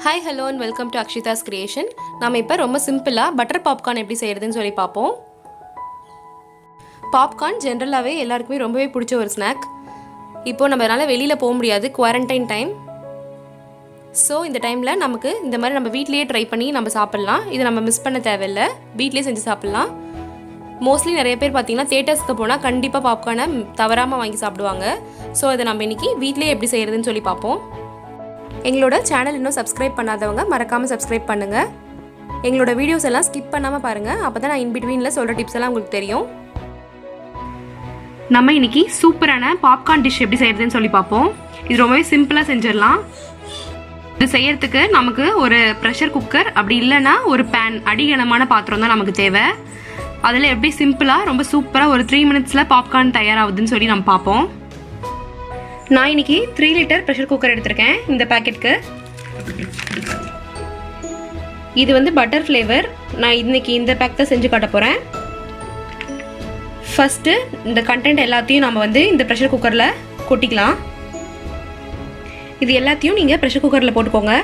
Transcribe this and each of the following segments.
Hi, hello and welcome to Akshita's Creation. நாம இப்போ ரொம்ப சிம்பிளா பட்டர் பாப்கார்ன் எப்படி செய்யறதுன்னு சொல்லி பாப்போம். பாப்கார்ன் ஜெனரலாவே எல்லாருக்குமே ரொம்பவே பிடிச்ச ஒரு ஸ்நாக். இப்போ நம்மனால வெளியில போக முடியாது, குவாரண்டைன் டைம். சோ இந்த டைம்ல நமக்கு இந்த மாதிரி நம்ம வீட்லயே ட்ரை பண்ணி நம்ம சாப்பிடலாம். இது நம்ம மிஸ் பண்ண தேவையில்லை, வீட்லயே செஞ்சு சாப்பிடலாம். மோஸ்ட்லி நிறைய பேர் பார்த்தீங்கன்னா தியேட்டர்ஸ்க்கு போனால் கண்டிப்பாக பாப்கார்னை தவறாமல் வாங்கி சாப்பிடுவாங்க. ஸோ அதை நம்ம இன்னைக்கு வீட்லயே எப்படி செய்யறதுன்னு சொல்லி பார்ப்போம். எங்களோட சேனல் இன்னும் சப்ஸ்கிரைப் பண்ணாதவங்க மறக்காமல் சப்ஸ்கிரைப் பண்ணுங்கள். எங்களோட வீடியோஸ் எல்லாம் ஸ்கிப் பண்ணாமல் பாருங்கள், அப்போ தான் நான் இன்பிட்வீனில் சொல்கிற டிப்ஸ் எல்லாம் உங்களுக்கு தெரியும். நம்ம இன்னைக்கு சூப்பரான பாப்கார்ன் டிஷ் எப்படி செய்யறதுன்னு சொல்லி பார்ப்போம். இது ரொம்பவே சிம்பிளாக செஞ்சிடலாம். இது செய்யறதுக்கு நமக்கு ஒரு ப்ரெஷர் குக்கர் அப்படி இல்லைன்னா ஒரு பேன், அடிகனமான பாத்திரம் தான் நமக்கு தேவை. அதில் எப்படி சிம்பிளாக ரொம்ப சூப்பராக ஒரு 3 minutesல பாப்கார்ன் தயாராகுதுன்னு சொல்லி நம்ம பார்ப்போம். நான் இன்னைக்கு 3 லிட்டர் ப்ரெஷர் குக்கர் எடுத்திருக்கேன். இந்த பேக்கெட்டுக்கு இது வந்து பட்டர் ஃப்ளேவர். நான் இன்னைக்கு இந்த பேக் தான் செஞ்சு காட்ட போகிறேன். ஃபஸ்ட்டு இந்த கண்டென்ட் எல்லாத்தையும் நம்ம வந்து இந்த ப்ரெஷர் குக்கரில் கொட்டிக்கலாம். இது எல்லாத்தையும் நீங்கள் ப்ரெஷர் குக்கரில் போட்டுக்கோங்க.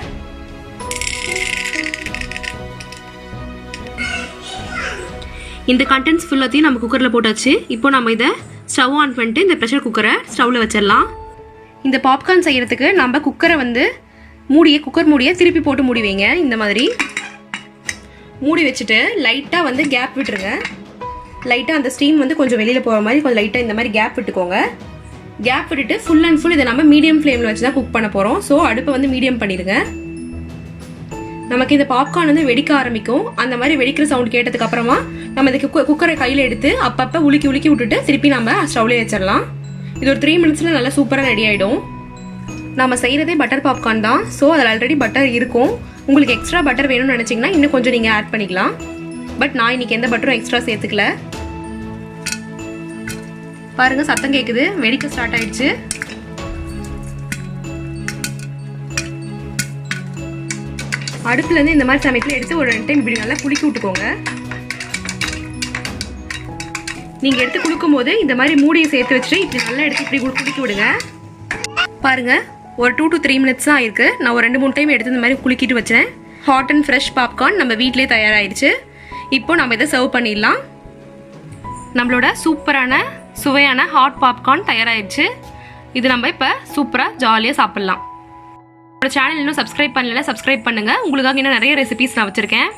இந்த கண்டென்ட்ஸ் ஃபுல்லாத்தையும் நம்ம குக்கரில் போட்டாச்சு. இப்போ நம்ம இதை ஸ்டவ் ஆன் பண்ணிட்டு இந்த ப்ரெஷர் குக்கரை ஸ்டவ்வில் வச்சிடலாம். இந்த பாப்கார்ன் செய்கிறதுக்கு நம்ம குக்கரை வந்து குக்கர் மூடியை திருப்பி போட்டு மூடி வைங்க. இந்த மாதிரி மூடி வச்சுட்டு லைட்டாக வந்து கேப் விட்டுருங்க. லைட்டாக அந்த ஸ்டீம் வந்து கொஞ்சம் வெளியில் போகிற மாதிரி கொஞ்சம் லைட்டாக இந்த மாதிரி கேப் விட்டுக்கோங்க. கேப் விட்டுட்டு ஃபுல் அண்ட் ஃபுல் இதை நம்ம மீடியம் ஃப்ளேமில் வச்சு தான் குக் பண்ண போகிறோம். ஸோ அடுப்பை வந்து மீடியம் பண்ணிடுங்க. நமக்கு இந்த பாப்கார்ன் வந்து வெடிக்க ஆரம்பிக்கும். அந்த மாதிரி வெடிக்கிற சவுண்ட் கேட்டதுக்கு அப்புறமா நம்ம இந்த குக்கரை கையில் எடுத்து அப்பப்போ உலுக்கி விட்டுட்டு திருப்பி நம்ம ஸ்டவ்லேயே வச்சிடலாம். இது ஒரு 3 minutesல நல்லா சூப்பராக ரெடி ஆகிடும். நம்ம செய்கிறதே பட்டர் பாப்கார்ன் தான். ஸோ அதில் ஆல்ரெடி பட்டர் இருக்கும். உங்களுக்கு எக்ஸ்ட்ரா பட்டர் வேணும்னு நினச்சிங்கன்னா இன்னும் கொஞ்சம் நீங்கள் ஆட் பண்ணிக்கலாம். பட் நான் இன்னைக்கு எந்த பட்டரும் எக்ஸ்ட்ரா சேர்த்துக்கல. பாருங்க, சத்தம் கேட்குது, வெடிக்க ஸ்டார்ட் ஆயிடுச்சு. அடுப்புலேருந்து இந்த மாதிரி சமயத்தில் எடுத்து ஒரு 2 டைம் இப்படி நல்லா குலுக்கி விட்டுக்கோங்க. நீங்கள் எடுத்து குலுக்கும் போது இந்த மாதிரி மூடியை சேர்த்து வச்சுட்டு இப்படி நல்லா எடுத்து இப்படி குலுக்கி விடுங்க. பாருங்க, ஒரு 2 to 3 minutes தான் ஆயிருக்கு. நான் ஒரு 2-3 டைம் எடுத்து இந்த மாதிரி குலுக்கிட்டு வச்சேன். ஹாட் அண்ட் ஃப்ரெஷ் பாப்கார்ன் நம்ம வீட்டிலே தயாராகிடுச்சு. இப்போ நம்ம இதை சர்வ் பண்ணிடலாம். நம்மளோட சூப்பரான சுவையான ஹாட் பாப்கார்ன் தயாராகிடுச்சு. இது நம்ம இப்போ சூப்பராக ஜாலியாக சாப்பிட்லாம். என்னோட சேனல் இன்னும் சப்ஸ்கிரைப் பண்ணல, சப்ஸ்கிரைப் பண்ணுங்கள். உங்களுக்காக இன்னும் நிறைய ரெசிபீஸ் நான் வச்சுருக்கேன்.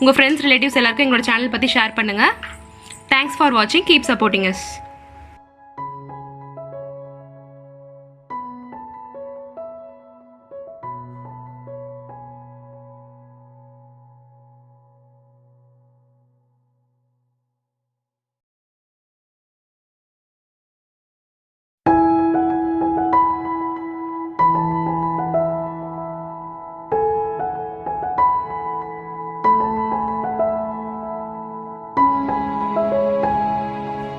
உங்கள் ஃப்ரெண்ட்ஸ் ரிலேட்டிவ்ஸ் எல்லாருக்கும் எங்களோட சேனல் பற்றி ஷேர் பண்ணுங்கள். Thanks for watching. Keep supporting us.